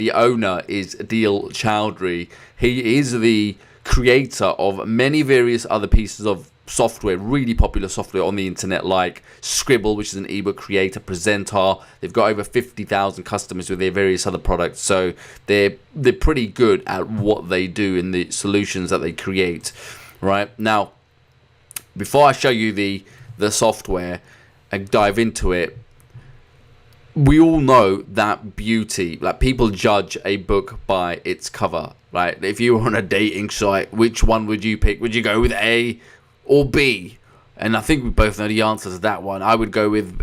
the owner is Adeel Chowdhry. He is the creator of many various other pieces of software, really popular software on the internet, like Scribble, which is an ebook creator, Presenter. They've got over 50,000 customers with their various other products, so they're pretty good at what they do in the solutions that they create. Right now, before I show you the software and dive into it, we all know that beauty, like people judge a book by its cover, right? If you were on a dating site, which one would you pick? Would you go with A or B? And I think we both know the answer to that one. I would go with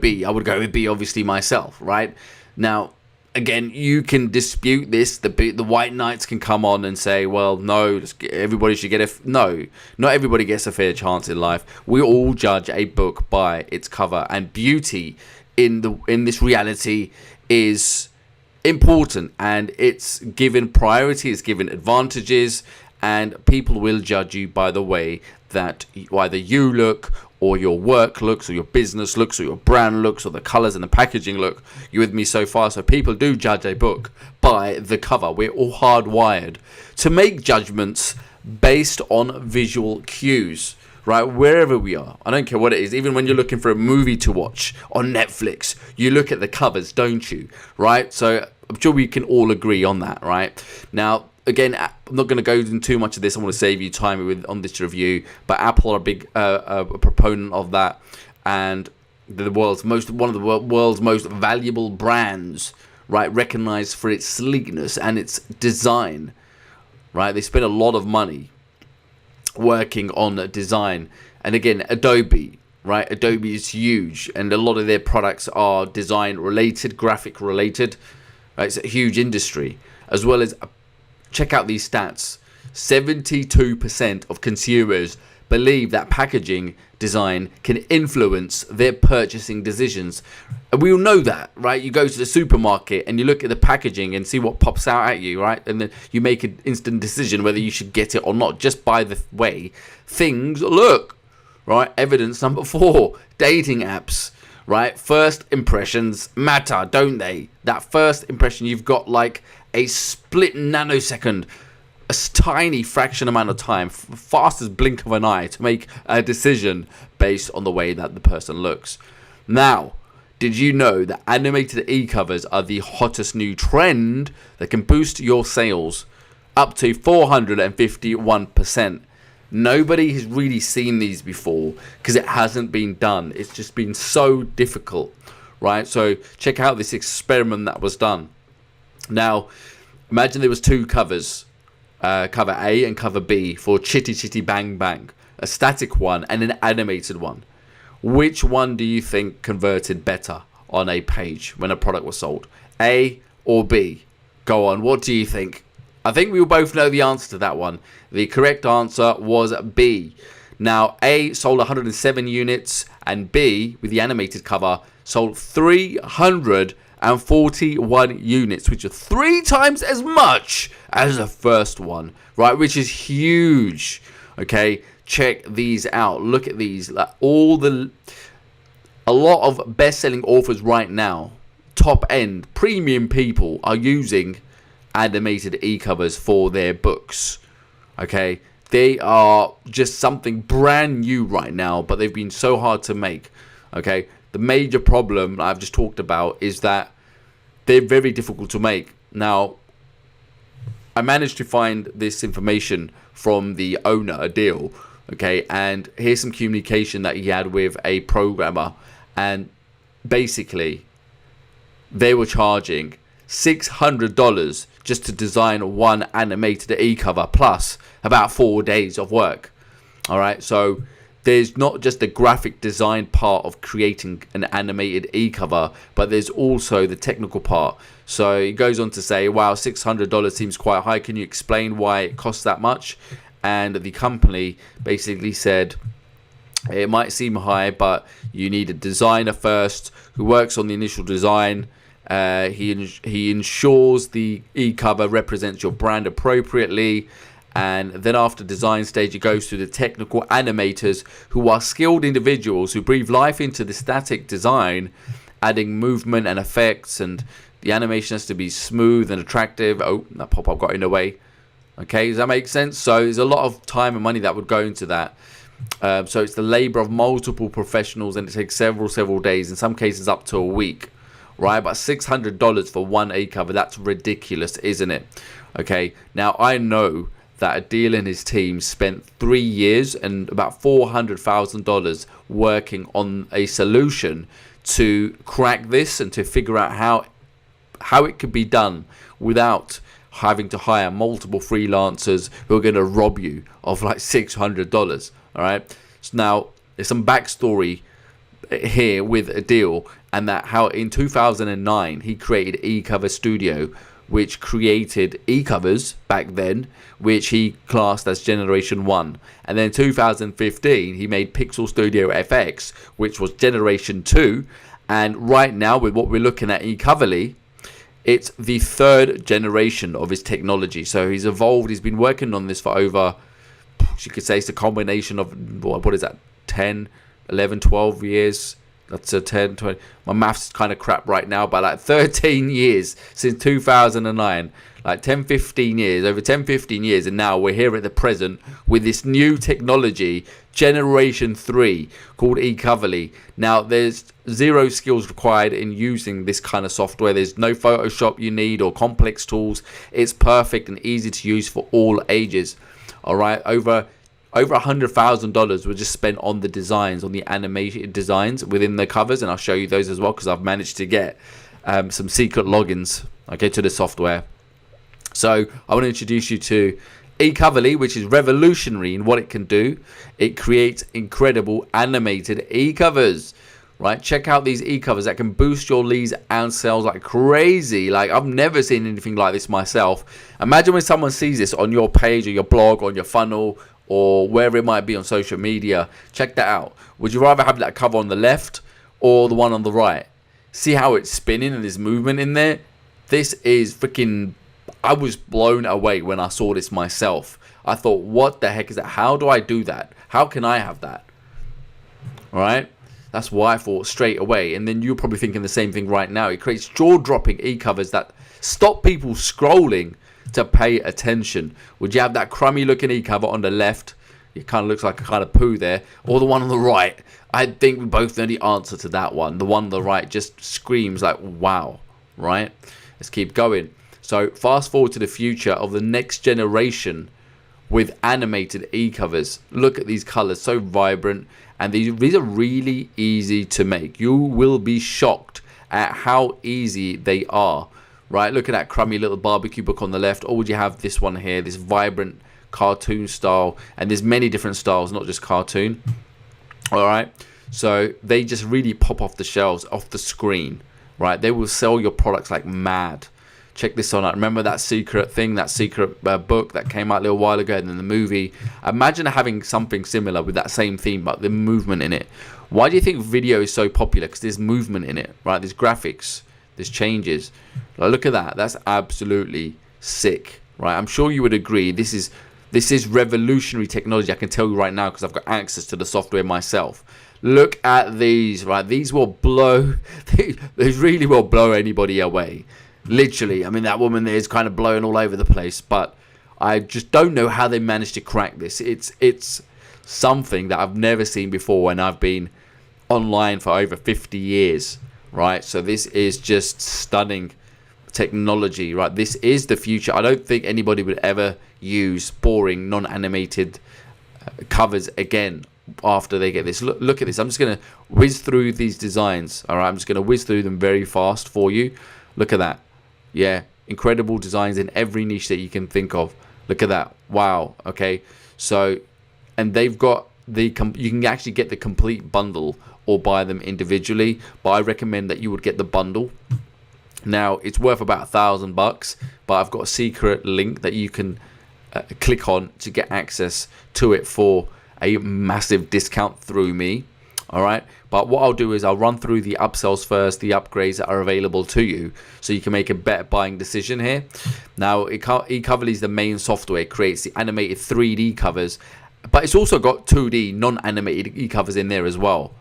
B. I would go with B, obviously, myself, right? Now, again, you can dispute this. The white knights can come on and say, well, no, everybody should get no, not everybody gets a fair chance in life. We all judge a book by its cover, and beauty in this reality is important, and it's given priority, it's given advantages, and people will judge you by the way that either you look, or your work looks, or your business looks, or your brand looks, or the colors and the packaging look. You with me so far? So people do judge a book by the cover. We're all hardwired to make judgments based on visual cues, right? Wherever we are, I don't care what it is. Even when you're looking for a movie to watch on Netflix, you look at the covers, don't you? Right? So I'm sure we can all agree on that, right? Now, again, I'm not going to go into too much of this. I want to save you time on this review, but Apple are a big a proponent of that, and one of the world's most valuable brands, right? Recognized for its sleekness and its design, right? They spend a lot of money working on design, and again, Adobe, right? Adobe is huge, and a lot of their products are design related, graphic related, right? It's a huge industry. As well as, check out these stats, 72% of consumers believe that packaging design can influence their purchasing decisions. And we all know that, right? You go to the supermarket and you look at the packaging and see what pops out at you, right? And then you make an instant decision whether you should get it or not, just by the way things look, right? Evidence number 4, dating apps, right? First impressions matter, don't they? That first impression, you've got like a split nanosecond, a tiny fraction amount of time, fast as blink of an eye, to make a decision based on the way that the person looks. Now, did you know that animated e-covers are the hottest new trend that can boost your sales up to 451%? Nobody has really seen these before because it hasn't been done. It's just been so difficult, right? So check out this experiment that was done. Now, imagine there was 2 covers, cover A and cover B, for Chitty Chitty Bang Bang, a static one and an animated one. Which one do you think converted better on a page when a product was sold? A or B? Go on, what do you think? I think we will both know the answer to that one. The correct answer was B. Now, A sold 107 units, and B, with the animated cover, sold 341 units, which are 3 times as much as the first one, right? Which is huge. Okay, check these out. Look at these. A lot of best-selling authors right now, top end premium people, are using animated e-covers for their books. Okay, they are just something brand new right now, but they've been so hard to make. Okay, the major problem I've just talked about is that they're very difficult to make. Now, I managed to find this information from the owner, Adeel, okay, and here's some communication that he had with a programmer, and basically they were charging $600 just to design one animated e-cover, plus about 4 days of work. All right, so there's not just the graphic design part of creating an animated e-cover, but there's also the technical part. So he goes on to say, wow, $600 seems quite high. Can you explain why it costs that much? And the company basically said, it might seem high, but you need a designer first who works on the initial design. He ensures the e-cover represents your brand appropriately, and then after design stage, it goes to the technical animators, who are skilled individuals who breathe life into the static design, adding movement and effects, and The animation has to be smooth and attractive. Oh, that pop-up got in the way. Okay, does that make sense? So there's a lot of time and money that would go into that. So it's the labor of multiple professionals, and it takes several days, in some cases up to a week, right? But $600 for one eCover, that's ridiculous, isn't it? Okay, now I know that Adeel and his team spent 3 years and about $400,000 working on a solution to crack this and to figure out how it could be done without having to hire multiple freelancers who are going to rob you of like $600. All right. So now there's some backstory here with Adeel, and that how in 2009 he created eCover Studio, which created eCovers back then, which he classed as Generation 1. And then in 2015 he made Pixel Studio FX, which was Generation 2. And right now, with what we're looking at eCoverly, it's the 3rd generation of his technology. So he's evolved. He's been working on this for over, you could say it's a combination of, what is that, 10, 11, 12 years. That's a 10, 20. My math's kind of crap right now, but like 13 years since 2009. Like 10, 15 years, over 10, 15 years. And now we're here at the present with this new technology, Generation 3, called eCoverly. Now, there's 0 skills required in using this kind of software. There's no Photoshop you need or complex tools. It's perfect and easy to use for all ages. All right, over $100,000 were just spent on the designs, on the animated designs within the covers, and I'll show you those as well because I've managed to get some secret logins, okay, to the software. So I want to introduce you to eCoverly, which is revolutionary in what it can do. It creates incredible animated eCovers. Right, check out these eCovers that can boost your leads and sales like crazy. Like, I've never seen anything like this myself. Imagine when someone sees this on your page or your blog or on your funnel or wherever it might be on social media. Check that out. Would you rather have that cover on the left or the one on the right? See how it's spinning and there's movement in there? This is freaking... I was blown away when I saw this myself. I thought, what the heck is that? How do I do that? How can I have that? All right? That's why I thought straight away. And then you're probably thinking the same thing right now. It creates jaw-dropping eCovers that stop people scrolling to pay attention. Would you have that crummy-looking eCover on the left? It kind of looks like a kind of poo there. Or the one on the right? I think we both know the answer to that one. The one on the right just screams like, wow. Right? Let's keep going. So fast forward to the future of the next generation with animated eCovers. Look at these colors, so vibrant. And these are really easy to make. You will be shocked at how easy they are. Right, look at that crummy little barbecue book on the left. Or would you have this one here, this vibrant cartoon style? And there's many different styles, not just cartoon. All right, so they just really pop off the shelves, off the screen. Right, they will sell your products like mad. Check this one out. Remember that secret thing, that secret book that came out a little while ago, and then the movie? Imagine having something similar with that same theme, but the movement in it. Why do you think video is so popular? Because there's movement in it, right? There's graphics, there's changes. Like, look at that. That's absolutely sick, right? I'm sure you would agree. This is revolutionary technology. I can tell you right now because I've got access to the software myself. Look at these, right? These will blow. These really will blow anybody away. Literally, I mean, that woman there is kind of blowing all over the place, but I just don't know how they managed to crack this. It's something that I've never seen before, and I've been online for over 50 years, right? So this is just stunning technology, right? This is the future. I don't think anybody would ever use boring, non-animated covers again after they get this. Look at this. I'm just going to whiz through these designs, all right? I'm just going to whiz through them very fast for you. Look at that. Yeah, incredible designs in every niche that you can think of. Look at that. Wow. Okay. So, and they've got you can actually get the complete bundle or buy them individually, but I recommend that you would get the bundle. Now, it's worth about $1,000, but I've got a secret link that you can click on to get access to it for a massive discount through me. All right, but what I'll do is I'll run through the upsells first, the upgrades that are available to you, so you can make a better buying decision here. Now, eCoverly is the main software. It creates the animated 3D covers, but it's also got 2D non-animated eCovers in there as well.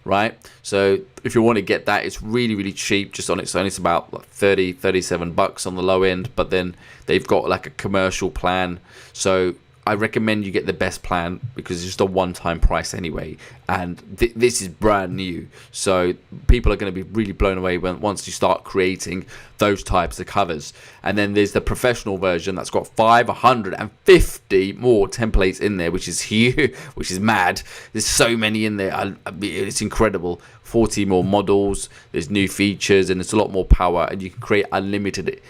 right? So if you want to get that, it's really, really cheap. Just on its own, it's about like 37 bucks on the low end, but then they've got like a commercial plan. So I recommend you get the best plan because it's just a one-time price anyway, and this is brand new, so people are going to be really blown away once you start creating those types of covers. And then there's the professional version that's got 550 more templates in there, which is huge, which is mad. There's so many in there. It's incredible. 40 more models, there's new features, and it's a lot more power, and you can create unlimited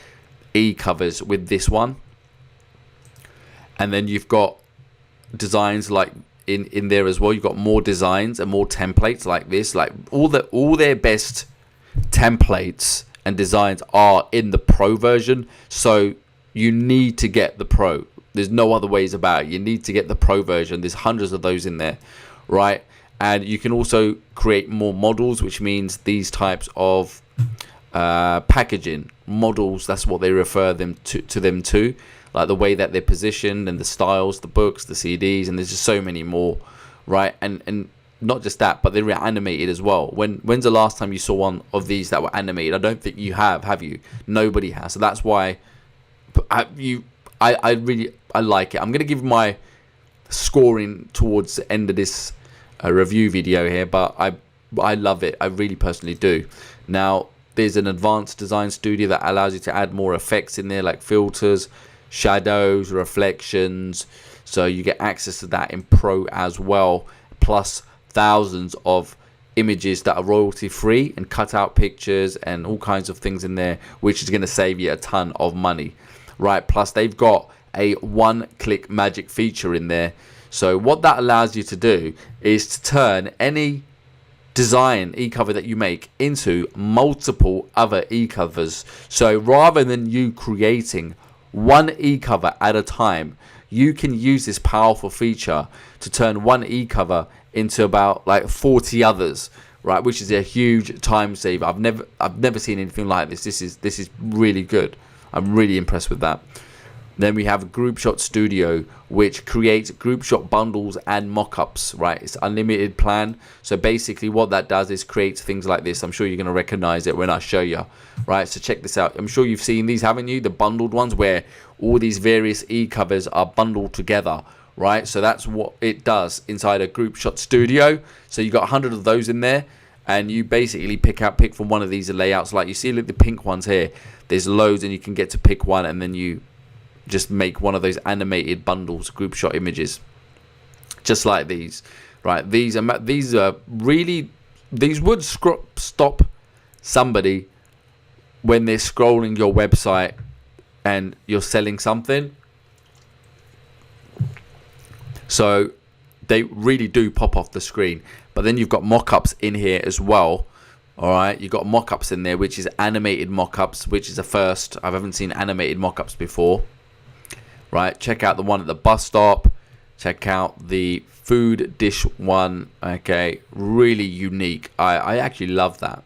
e-covers with this one. And then you've got designs like in there as well. You've got more designs and more templates like this. Like all their best templates and designs are in the Pro version. So you need to get the Pro. There's no other ways about it. You need to get the Pro version. There's hundreds of those in there, right? And you can also create more models, which means these types of packaging models. That's what they refer them to. Like the way that they're positioned and the styles, the books, the CDs, and there's just so many more, right? And not just that, but they're animated as well. When's the last time you saw one of these that were animated? I don't think you have you? Nobody has. So that's why I really like it. I'm gonna give my scoring towards the end of this review video here, but I love it. I really personally do. Now there's an advanced design studio that allows you to add more effects in there, like filters, shadows, reflections, so you get access to that in Pro as well, plus thousands of images that are royalty free and cut out pictures and all kinds of things in there, which is going to save you a ton of money, right? Plus they've got a one-click magic feature in there. So what that allows you to do is to turn any design e-cover that you make into multiple other e-covers. So rather than you creating one e-cover at a time, you can use this powerful feature to turn one e-cover into about like 40 others, right? Which is a huge time saver. I've never seen anything like this. This is really good. I'm really impressed with that. Then we have Group Shot Studio, which creates group shot bundles and mock-ups, right? It's unlimited plan. So basically what that does is creates things like this. I'm sure you're going to recognize it when I show you, right? So check this out. I'm sure you've seen these, haven't you? The bundled ones where all these various e-covers are bundled together, right? So that's what it does inside a Group Shot Studio. So you got 100 of those in there, and you basically pick from one of these layouts. Like you see, look, the pink ones here. There's loads, and you can get to pick one, and then you just make one of those animated bundles, group shot images, just like these, right? These are really, these would stop somebody when they're scrolling your website and you're selling something. So they really do pop off the screen. But then you've got mock-ups in here as well. All right, you've got mock-ups in there, which is animated mock-ups, which is a first. I haven't seen animated mock-ups before. Right, check out the one at the bus stop. Check out the food dish one. Okay, really unique. I actually love that.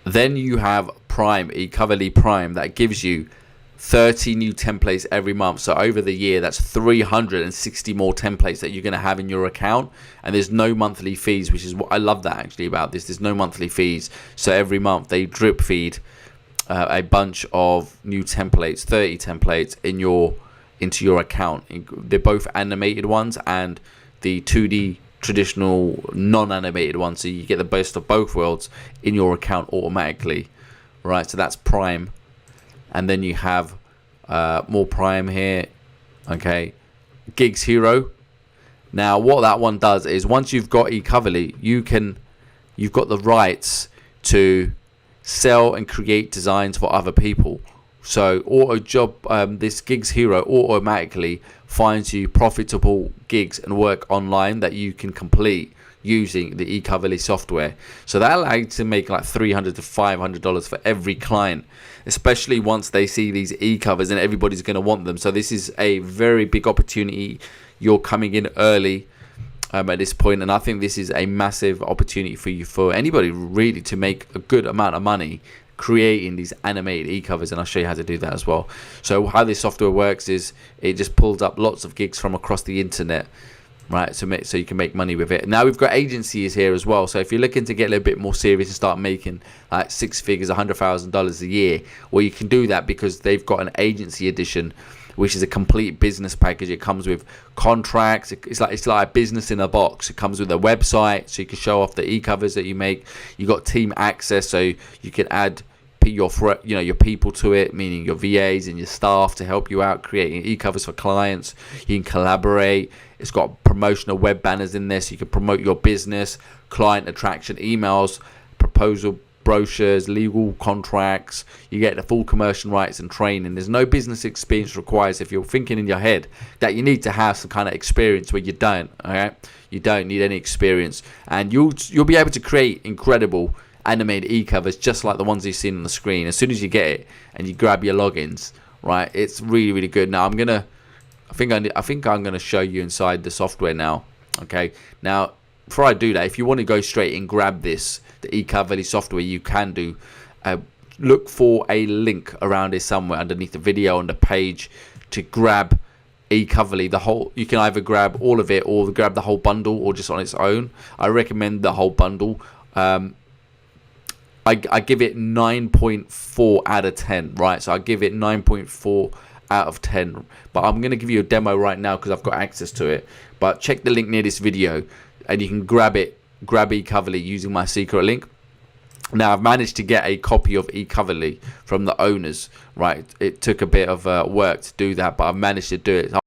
Then you have Prime, eCoverly Prime, that gives you 30 new templates every month. So over the year, that's 360 more templates that you're going to have in your account, and there's no monthly fees, which is what I love that actually about this. There's no monthly fees. So every month they drip feed a bunch of new templates, 30 templates into your account. They're both animated ones and the 2D traditional non-animated ones, so you get the best of both worlds in your account automatically, right? So that's Prime. And then you have more Prime here. Okay, Gigs Hero. Now what that one does is, once you've got eCoverly, you've got the rights to sell and create designs for other people. So this Gigs Hero automatically finds you profitable gigs and work online that you can complete using the eCoverly software. So that allows you to make like $300 to $500 for every client, especially once they see these e-covers, and everybody's going to want them. So this is a very big opportunity. You're coming in early at this point, and I think this is a massive opportunity for anybody really to make a good amount of money creating these animated e-covers, and I'll show you how to do that as well. So how this software works is it just pulls up lots of gigs from across the internet, right? So you can make money with it. Now we've got agencies here as well. So if you're looking to get a little bit more serious and start making like six figures, $100,000 a year, well, you can do that because they've got an agency edition, which is a complete business package. It comes with contracts. It's like a business in a box. It comes with a website, so you can show off the e-covers that you make. You got team access, so you can add your people to it, meaning your VAs and your staff to help you out creating e-covers for clients. You can collaborate. It's got promotional web banners in there, so you can promote your business, client attraction emails, proposal brochures, legal contracts. You get the full commercial rights and training. There's no business experience required. So if you're thinking in your head that you need to have some kind of experience, where you don't, okay, you don't need any experience, and you'll be able to create incredible animated e-covers just like the ones you've seen on the screen as soon as you get it and you grab your logins, right? It's really, really good. Now I think I'm gonna show you inside the software now. Okay, now before I do that, if you want to go straight and grab the eCoverly software, you can do. Look for a link around here somewhere underneath the video on the page to grab eCoverly. You can either grab all of it or grab the whole bundle or just on its own. I recommend the whole bundle. I give it 9.4 out of 10, right? So I give it 9.4 out of 10. But I'm going to give you a demo right now because I've got access to it. But check the link near this video and you can grab eCoverly using my secret link. Now I've managed to get a copy of eCoverly from the owners, right? It took a bit of work to do that, but I've managed to do it.